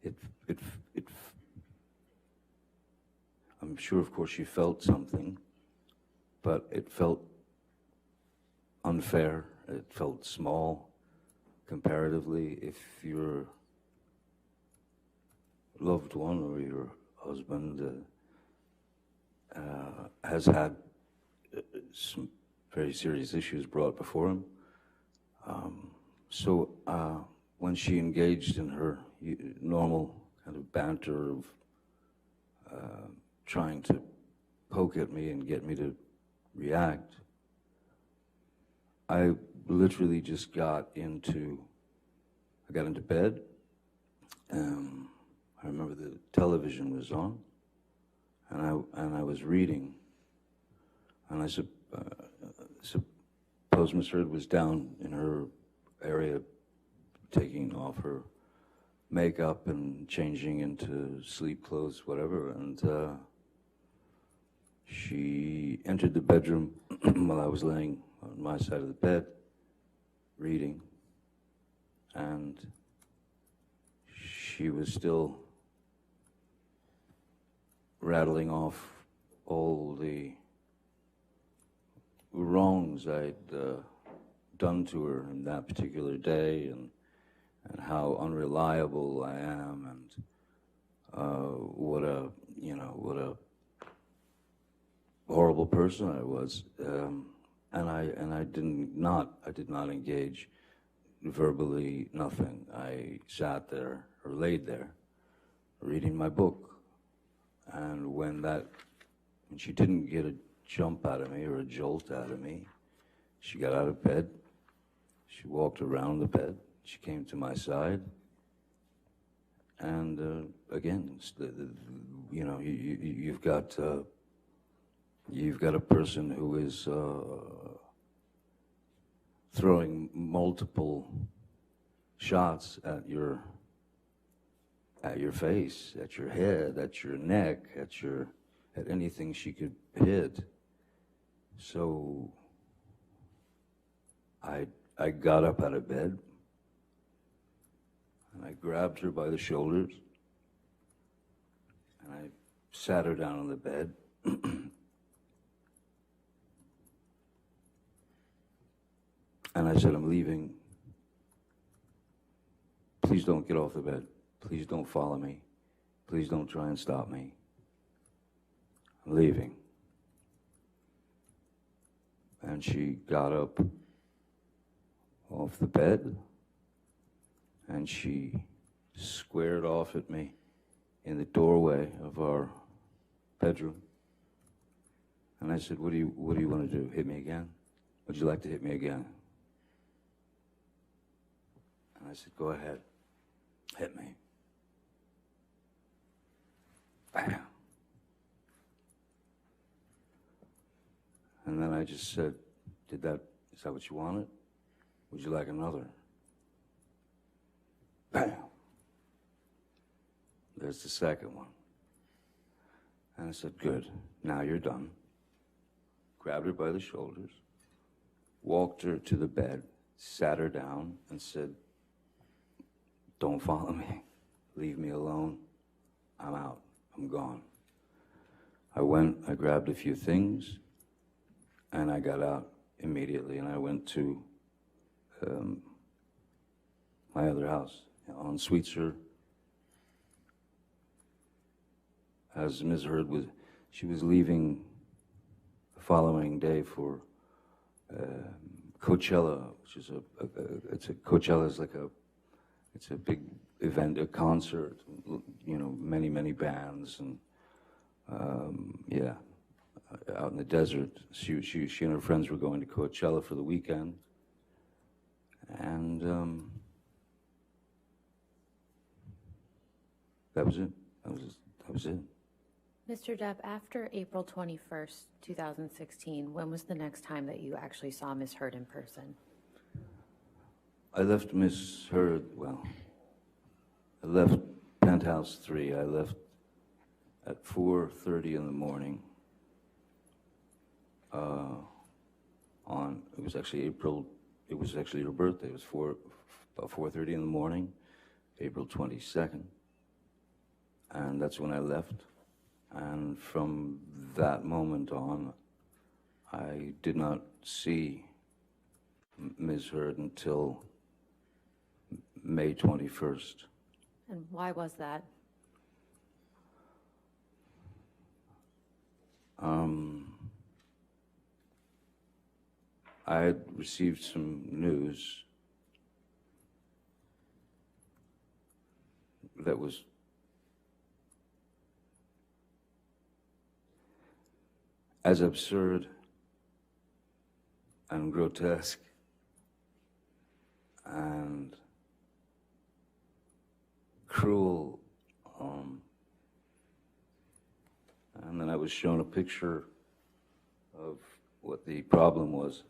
it, it, it, I'm sure, of course, she felt something, but it felt unfair. It felt small, comparatively. If your loved one or your husband has had some very serious issues brought before him. So when she engaged in her normal kind of banter of trying to poke at me and get me to react, I literally just got into bed. I remember the television was on, and I was reading, and I suppose Miss Heard was down in her area taking off her makeup and changing into sleep clothes, whatever, and she entered the bedroom while I was laying on my side of the bed, reading, and she was still rattling off all the wrongs I'd done to her in that particular day, and how unreliable I am, and what a horrible person I was, and I did not engage verbally, nothing. I sat there or laid there reading my book, and when she didn't get a jump out of me or a jolt out of me, she got out of bed, she walked around the bed, she came to my side, and again, you've got a person who is throwing multiple shots at your face, at your head, at your neck, at anything she could hit. So I got up out of bed, and I grabbed her by the shoulders, and I sat her down on the bed. And I said, I'm leaving. Please don't get off the bed. Please don't follow me. Please don't try and stop me. I'm leaving. And she got up off the bed, and she squared off at me in the doorway of our bedroom. And I said, what do you want to do? Hit me again? Would you like to hit me again? And I said, go ahead, hit me. Bam. And then I just said, is that what you wanted? Would you like another? Bam. There's the second one. And I said, good, now you're done. Grabbed her by the shoulders, walked her to the bed, sat her down, and said, don't follow me. Leave me alone. I'm out. I'm gone. I went, I grabbed a few things, and I got out immediately, and I went to my other house on Sweetser. As Ms. Heard she was leaving the following day for Coachella, which is Coachella's like it's a big event, a concert, many bands, and out in the desert. She and her friends were going to Coachella for the weekend, and that was it. That was it. Mr. Depp, after April 21st, 2016, when was the next time that you actually saw Ms. Heard in person? I left Miss Heard, I left Penthouse 3. I left at 4:30 in the morning. It was actually her birthday. It was about 4:30 in the morning, April 22nd. and that's when I left. And from that moment on, I did not see Ms. Heard until May 21st. And why was that? I had received some news that was as absurd and grotesque and cruel. And then I was shown a picture of what the problem was.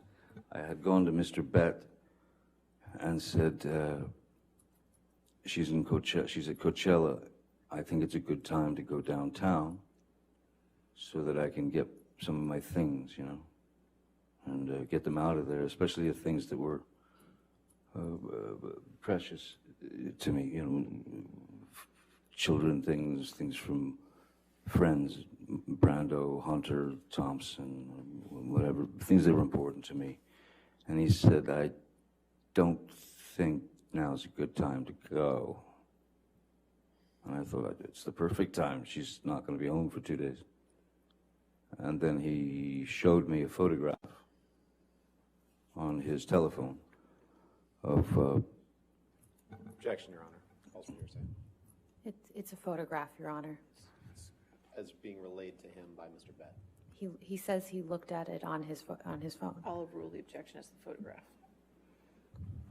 I had gone to Mr. Bett and said, she's at Coachella. I think it's a good time to go downtown so that I can get some of my things, you know, and get them out of there, especially the things that were precious to me, you know, children things from friends, Brando, Hunter, Thompson, whatever, things that were important to me. And he said, I don't think now's a good time to go. And I thought, it's the perfect time. She's not going to be home for 2 days. And then he showed me a photograph on his telephone of... Objection, Your Honor. Also, you're saying. It's a photograph, Your Honor. As being relayed to him by Mr. Bett. He says he looked at it on his phone. I'll overrule the objection as the photograph.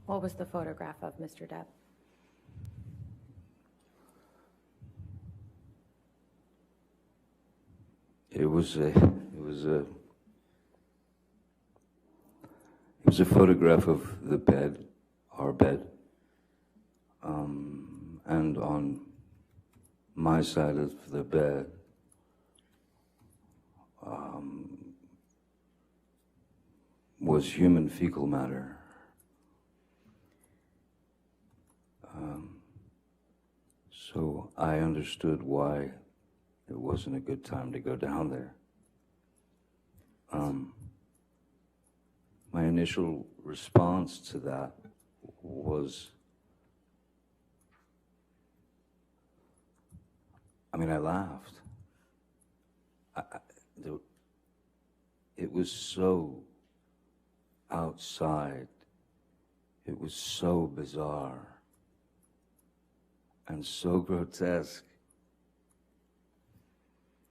What was the photograph of Mr. Depp? It was a photograph of the bed, our bed, and on my side of the bed was human fecal matter. So I understood why it wasn't a good time to go down there. My initial response to that was, I laughed. It was so outside. It was so bizarre and so grotesque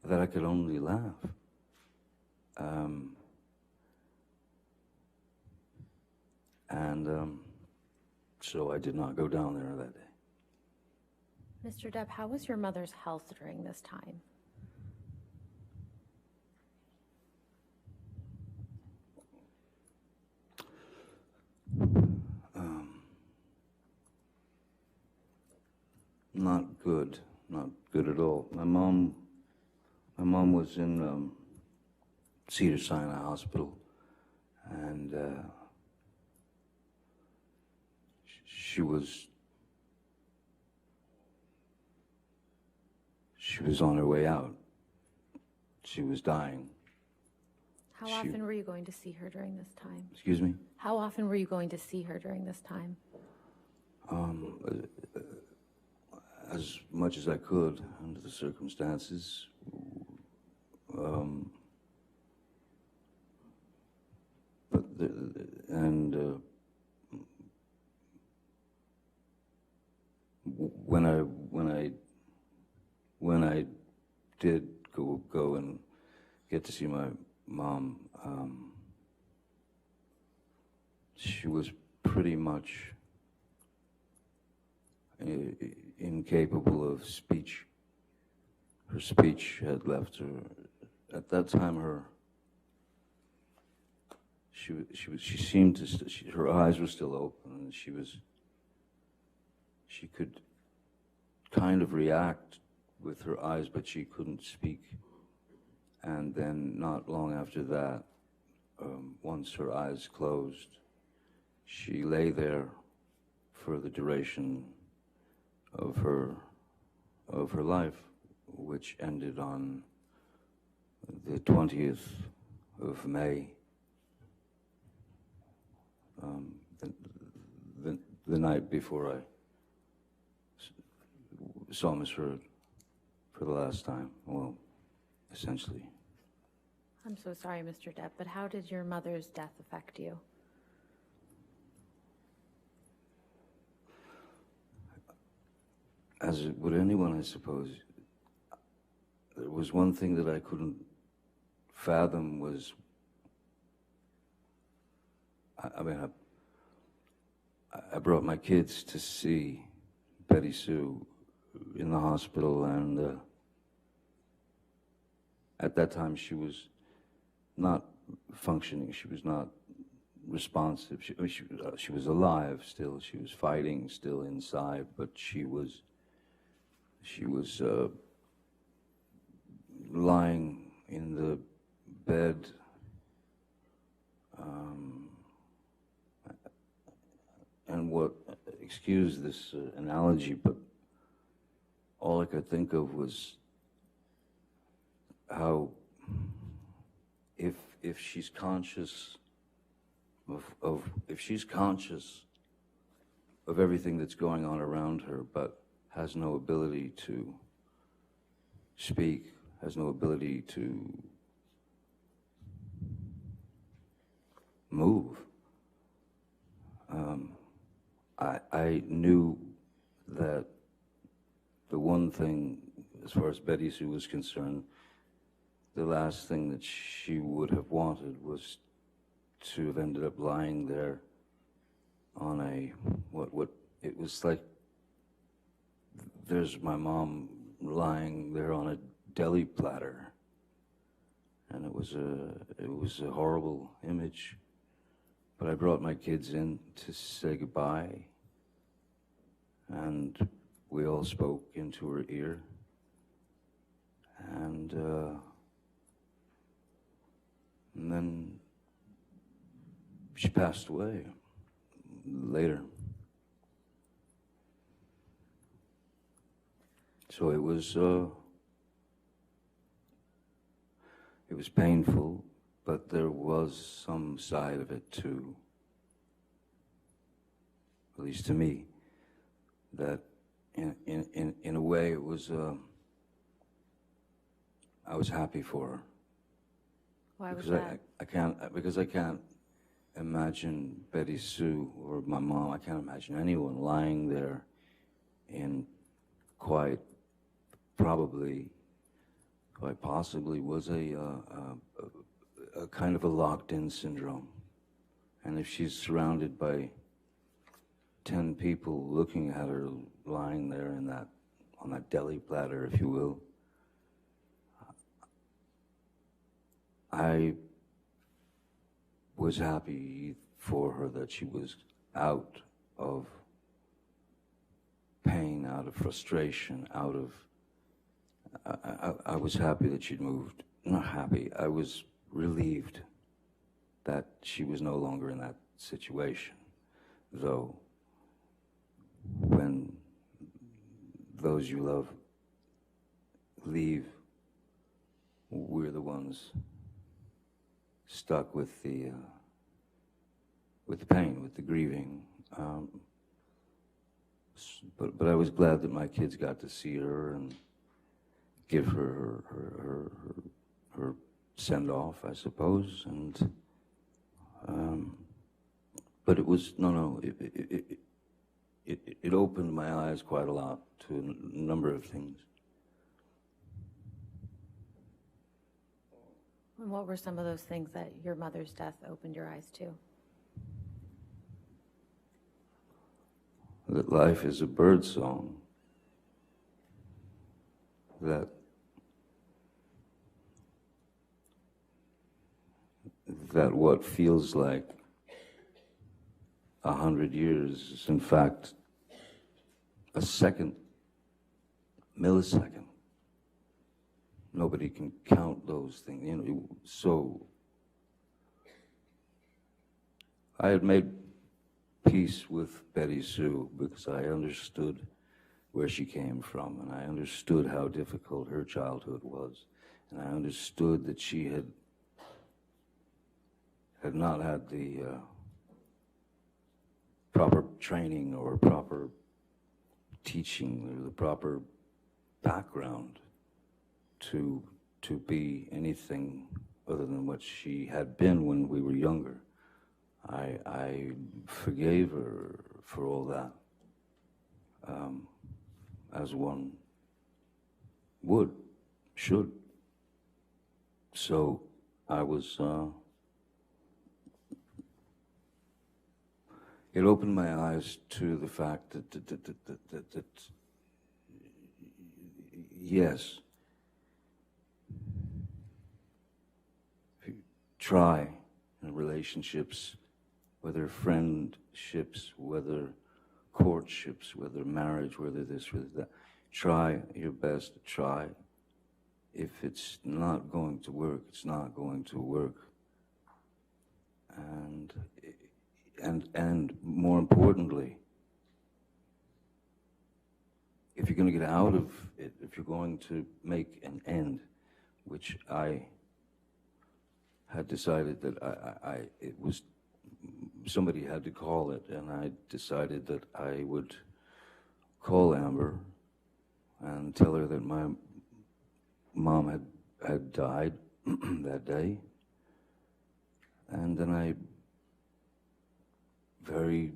that I could only laugh. So I did not go down there that day. Mr. Depp, how was your mother's health during this time? Not good at all. My mom was in Cedars-Sinai Hospital, and she was on her way out. She was dying. How often were you going to see her during this time? Excuse me? How often were you going to see her during this time? As much as I could under the circumstances. When I did go and get to see my mom, she was pretty much incapable of speech. Her speech had left her. At that time, her eyes were still open, and she could kind of react with her eyes, but she couldn't speak. And then not long after that, once her eyes closed, she lay there for the duration of of her life, which ended on the 20th of May, the night before I saw Miss Heard for the last time. Well, essentially. I'm so sorry, Mr. Depp, but how did your mother's death affect you? As it would anyone, I suppose. There was one thing that I couldn't fathom was, I brought my kids to see Betty Sue in the hospital, and at that time she was not functioning. She was not responsive. She was alive still. She was fighting still inside, but she was lying in the bed, and what, excuse this analogy, but all I could think of was how if she's conscious if she's conscious of everything that's going on around her, but has no ability to speak, has no ability to move. I knew that the one thing, as far as Betty Sue was concerned, the last thing that she would have wanted was to have ended up lying there on a, what it was like, there's my mom lying there on a deli platter, and it was a horrible image. But I brought my kids in to say goodbye, and we all spoke into her ear, and then she passed away later. So it was painful, but there was some side of it too, at least to me, that in a way it was, I was happy for her. Why was that? Because I can't imagine Betty Sue or my mom, I can't imagine anyone lying there in quite possibly was a kind of a locked-in syndrome. And if she's surrounded by 10 people looking at her lying there on that deli platter, if you will, I was happy for her that she was out of pain, out of frustration, out of... I was happy that she'd moved. Not happy, I was relieved that she was no longer in that situation. Though, when those you love leave, we're the ones stuck with the pain, with the grieving. But I was glad that my kids got to see her and give her her send-off, I suppose. And but it was it opened my eyes quite a lot to a number of things. And what were some of those things that your mother's death opened your eyes to? That life is a bird song. That what feels like 100 years is in fact a second, millisecond. Nobody can count those things, you know. So I had made peace with Betty Sue because I understood where she came from, and I understood how difficult her childhood was, and I understood that she had not had the proper training or proper teaching or the proper background to be anything other than what she had been when we were younger. I forgave her for all that, as one would, should. So I was, it opened my eyes to the fact that yes, if you try in relationships, whether friendships, whether courtships, whether marriage, whether this, whether that, try your best to try. If it's not going to work, it's not going to work. And more importantly, if you're going to get out of it, if you're going to make an end, which I had decided that it was, somebody had to call it, and I decided that I would call Amber and tell her that my mom had died that day. And then I very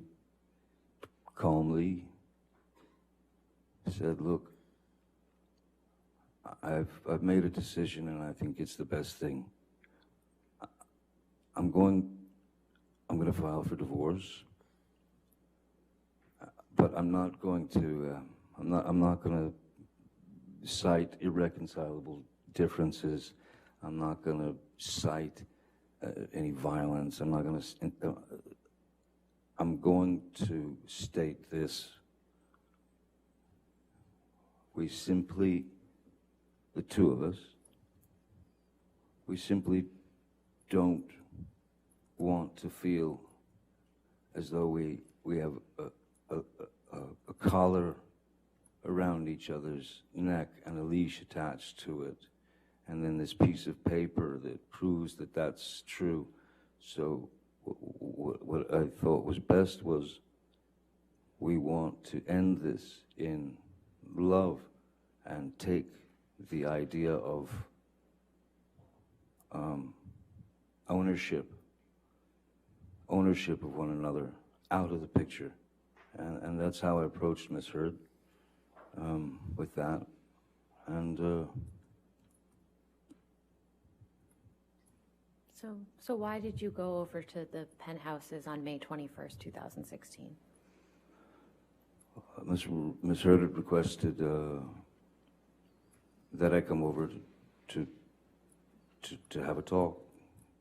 calmly said, look, I've made a decision, and I think it's the best thing. I'm going to file for divorce, but I'm not going to cite irreconcilable differences. I'm not going to cite any violence. I'm going to state this. We simply, the two of us, we simply don't want to feel as though we have a collar around each other's neck and a leash attached to it, and then this piece of paper that proves that that's true. So what I thought was best was, we want to end this in love and take the idea of ownership of one another out of the picture. And that's how I approached Miss Heard with that. And So why did you go over to the penthouses on May 21st, 2016? Miss Heard had requested that I come over to have a talk,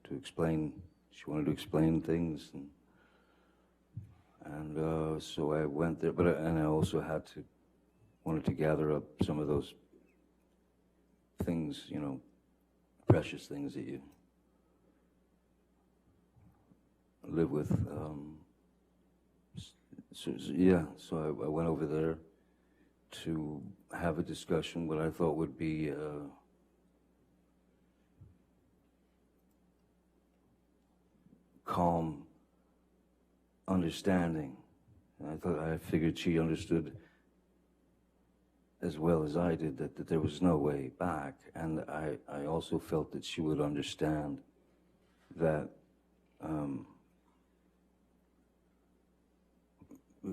to explain. She wanted to explain things, and so I went there. And I also wanted to gather up some of those things, precious things that you live with. So I went over there to have a discussion, what I thought would be calm understanding. And I figured she understood as well as I did that there was no way back. And I also felt that she would understand that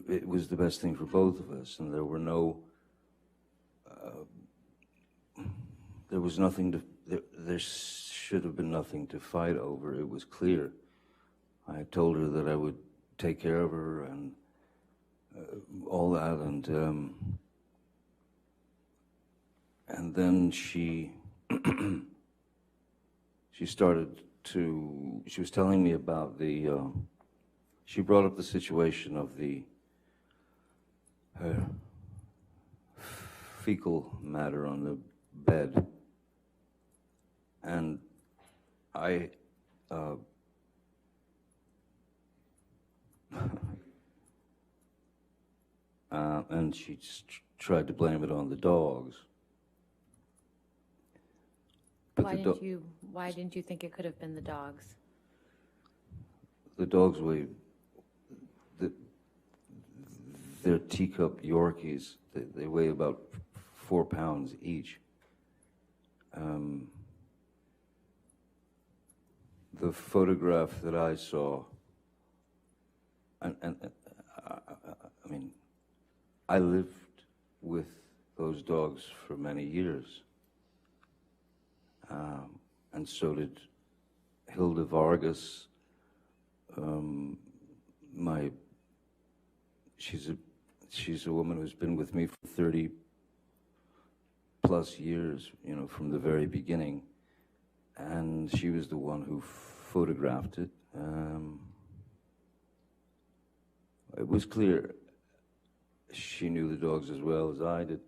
it was the best thing for both of us, and there were there was nothing there should have been nothing to fight over. It was clear. I told her that I would take care of her and all that, and then she started to, she was telling me about she brought up the situation of her fecal matter on the bed, and and she tried to blame it on the dogs. But Why didn't you think it could have been the dogs? The dogs they're teacup Yorkies. They weigh about 4 pounds each. The photograph that I saw, I mean, I lived with those dogs for many years. And so did Hilda Vargas. She's a woman who's been with me for 30 plus years, you know, from the very beginning. And she was the one who photographed it. It was clear she knew the dogs as well as I did.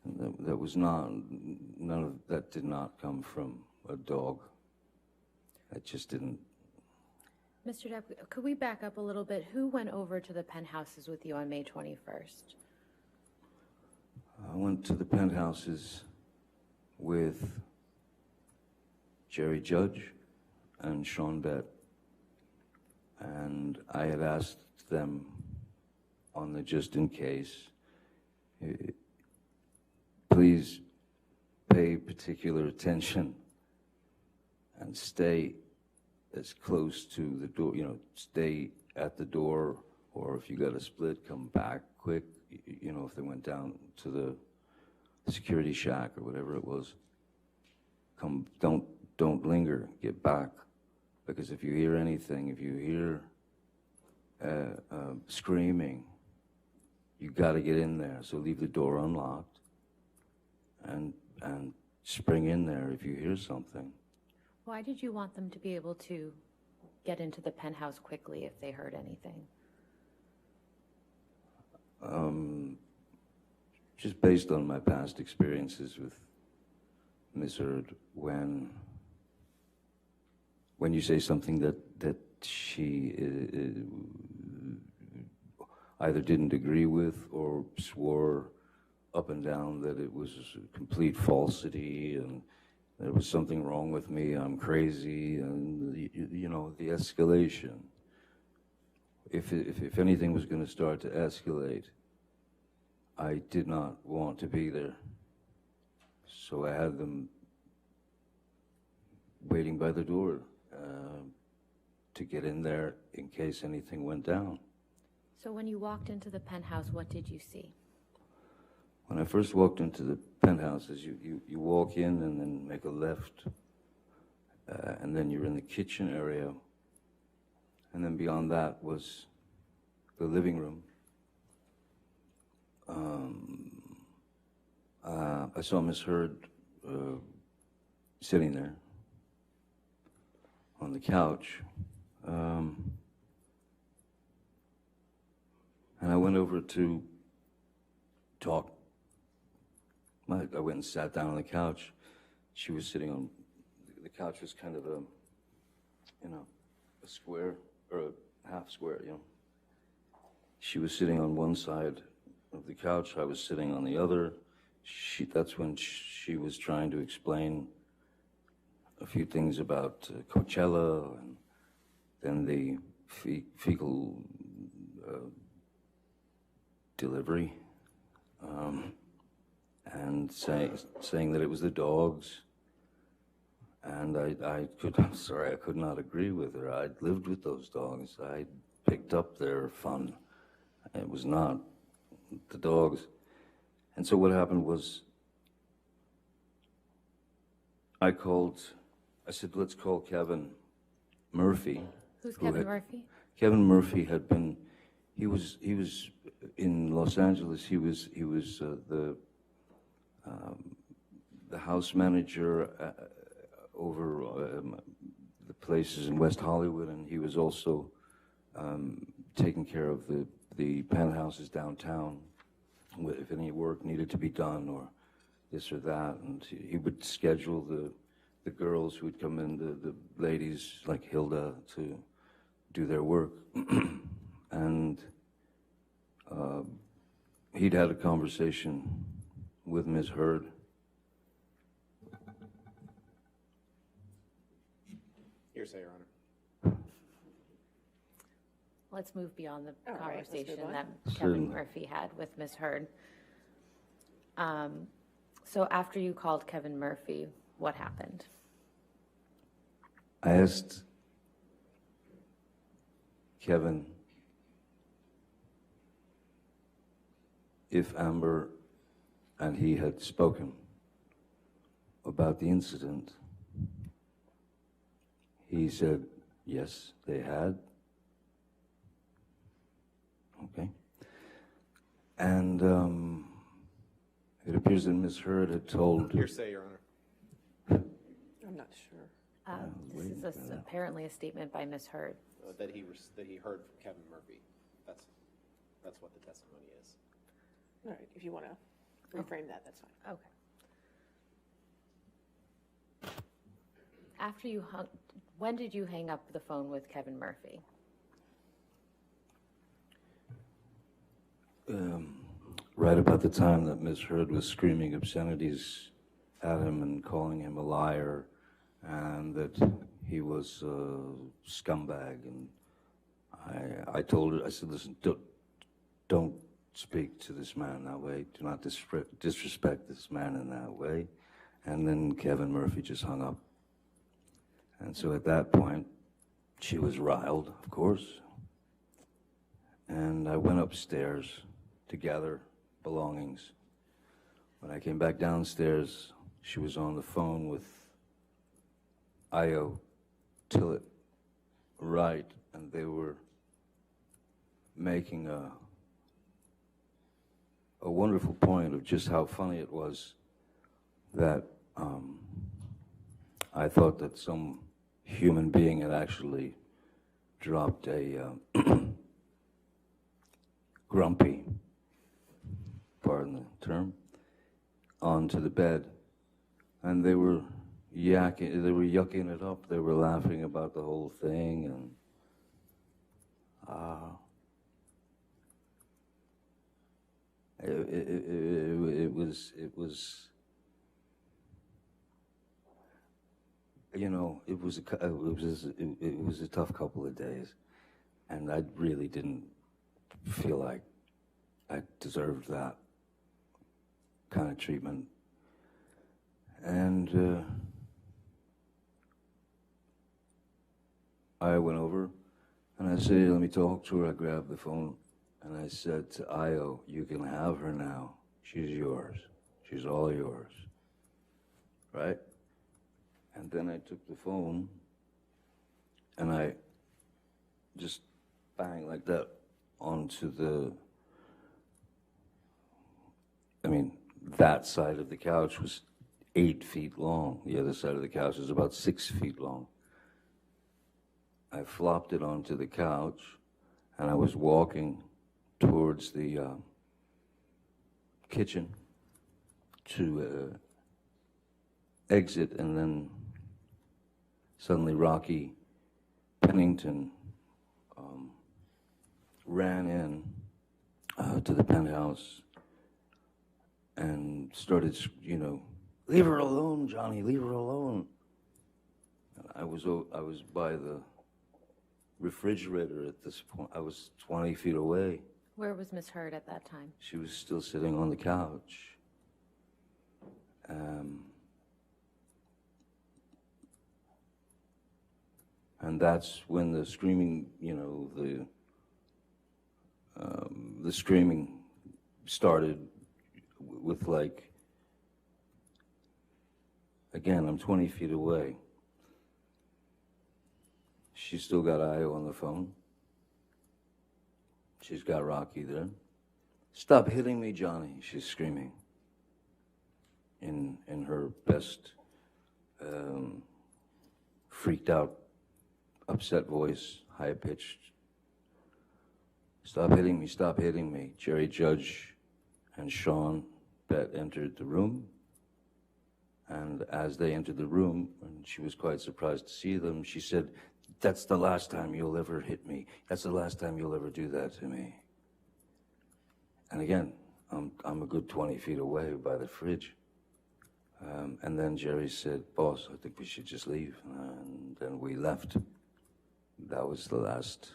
And that was none of that did not come from a dog. That just didn't. Mr. Depp, could we back up a little bit? Who went over to the penthouses with you on May 21st? I went to the penthouses with Jerry Judge and Sean Bett. And I had asked them on the just in case, please pay particular attention and stay as close to the door, you know, stay at the door, or if you got a split, come back quick, you know, if they went down to the security shack or whatever it was, don't linger, get back, because if you hear anything, if you hear screaming, you got to get in there, so leave the door unlocked and spring in there if you hear something. Why did you want them to be able to get into the penthouse quickly if they heard anything? Just based on my past experiences with Ms. Heard, when you say something that she either didn't agree with or swore up and down that it was a complete falsity and there was something wrong with me, I'm crazy, and you know, the escalation. If anything was going to start to escalate, I did not want to be there. So I had them waiting by the door to get in there in case anything went down. So when you walked into the penthouse, what did you see? When I first walked into the penthouses, you walk in and then make a left, and then you're in the kitchen area, and then beyond that was the living room. I saw Miss Heard sitting there on the couch, and I went over to talk. I went and sat down on the couch. She was sitting on, the couch was kind of a, you know, a square, or a half square, you know. She was sitting on one side of the couch, I was sitting on the other. That's when she was trying to explain a few things about Coachella, and then the fecal delivery. And saying that it was the dogs, and I'm sorry, I could not agree with her. I'd lived with those dogs. I picked up their fun. It was not the dogs. And so what happened was, I said, let's call Kevin Murphy. Who's Kevin Murphy? Kevin Murphy he was in Los Angeles. He was the house manager over the places in West Hollywood, and he was also taking care of the penthouses downtown, if any work needed to be done or this or that, and he would schedule the girls who would come in, the ladies like Hilda, to do their work. And he'd had a conversation with Ms. Heard. Hearsay, Your Honor. Let's move beyond the All right, let's move conversation on. that Certainly. Kevin Murphy had with Ms. Heard. So after you called Kevin Murphy, what happened? I asked Kevin if Amber and he had spoken about the incident. He said, yes, they had. Okay. And it appears that Ms. Heard had told... Hearsay, Your Honor. I'm not sure. This is apparently a statement by Ms. Heard. That he heard from Kevin Murphy. That's what the testimony is. All right, if you want to reframe that, that's fine. Okay. After you when did you hang up the phone with Kevin Murphy? Right about the time that Ms. Heard was screaming obscenities at him and calling him a liar and that he was a scumbag. And I told her, I said, listen, don't speak to this man that way. Do not disrespect this man in that way. And then Kevin Murphy just hung up. And so at that point, she was riled, of course. And I went upstairs to gather belongings. When I came back downstairs, she was on the phone with Io Tillett Wright, and they were making a wonderful point of just how funny it was that I thought that some human being had actually dropped a grumpy, pardon the term, onto the bed, and they were yucking it up. They were laughing about the whole thing, and it was, you know, it was a tough couple of days, and I really didn't feel like I deserved that kind of treatment. And I went over and I said, let me talk to her. I grabbed the phone and I said to Io, you can have her now. She's yours. She's all yours. Right? And then I took the phone and I just bang like that onto that side of the couch was 8 feet long. The other side of the couch is about 6 feet long. I flopped it onto the couch, and I was walking towards the kitchen to exit, and then suddenly Rocky Pennington ran in to the penthouse and started, you know, leave her alone, Johnny, leave her alone. And I was by the refrigerator at this point. I was 20 feet away. Where was Ms. Heard at that time? She was still sitting on the couch. And that's when the screaming, you know, the screaming started with, like, again, I'm 20 feet away. She's still got Io on the phone. She's got Rocky there. Stop hitting me, Johnny, she's screaming in her best freaked out, upset voice, high-pitched. Stop hitting me, stop hitting me. Jerry Judge and Sean Bett entered the room. And as they entered the room, and she was quite surprised to see them, she said, that's the last time you'll ever hit me. That's the last time you'll ever do that to me. And again, I'm a good 20 feet away by the fridge. And then Jerry said, boss, I think we should just leave. And then we left. That was the last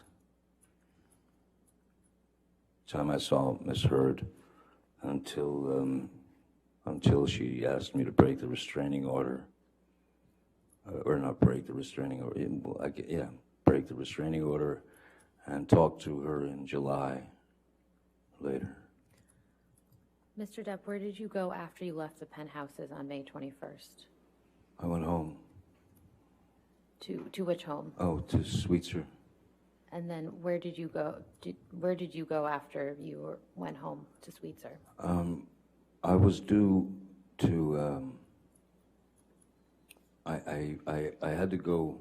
time I saw Miss Heard until she asked me to break the restraining order. Or not break the restraining order, break the restraining order and talk to her in July later. Mr. Depp, where did you go after you left the Penthouses on May 21st? I went home. To which home? Oh, to Sweetser. And then where did you go? Where did you go after you went home to Sweetser? I was due to. I had to go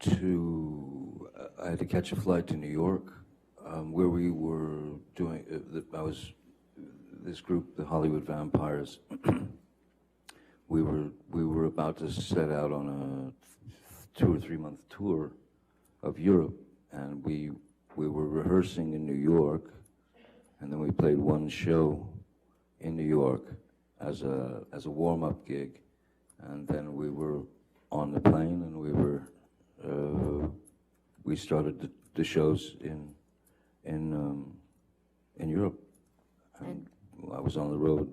to. I had to catch a flight to New York, where we were doing. I was this group, the Hollywood Vampires. We were about to set out on a 2 or 3 month tour of Europe, and we were rehearsing in New York, and then we played one show in New York as a warm-up gig, and then we were on the plane, and we started the shows in Europe, and I was on the road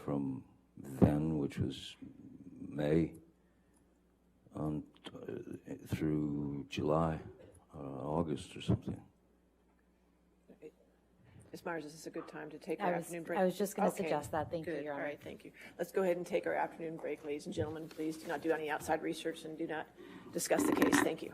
from then, which was May, through July, August or something. Ms. Myers, is this a good time to take our afternoon break? I was just going to Okay, suggest that. Thank you, good. Your Honor. All right, thank you. Let's go ahead and take our afternoon break, ladies and gentlemen. Please do not do any outside research and do not discuss the case. Thank you.